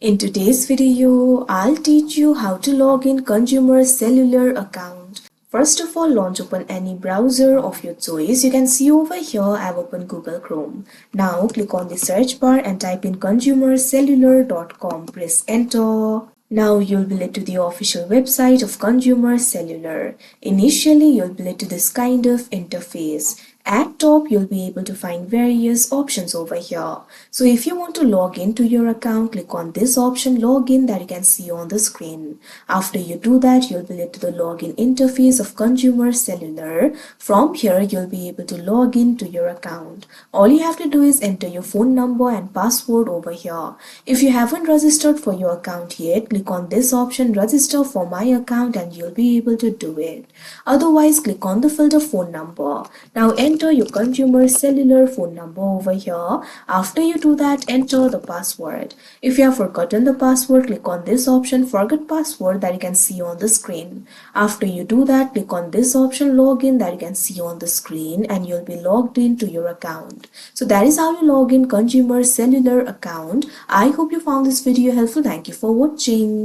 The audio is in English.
In today's video, I'll teach you how to log in consumer cellular account. First of all, launch open any browser of your choice. You can see over here I've opened Google Chrome. Now click on the search bar and type in consumercellular.com. Press enter. Now you'll be led to the official website of Consumer Cellular. Initially, you'll be led to this kind of interface. At top, you'll be able to find various options over here. So if you want to log into your account, click on this option login that you can see on the screen. After you do that, you'll be led to the login interface of Consumer Cellular. From here, you'll be able to log into your account. All you have to do is enter your phone number and password over here. If you haven't registered for your account yet, click on this option register for my account and you'll be able to do it. Otherwise, click on the filter phone number. Now enter your consumer cellular phone number over here. After you do that, enter the password. If you have forgotten the password, click on this option forget password that you can see on the screen. After you do that, click on this option login that you can see on the screen and you'll be logged into your account. So that is how you log in consumer cellular account. I hope you found this video helpful. Thank you for watching.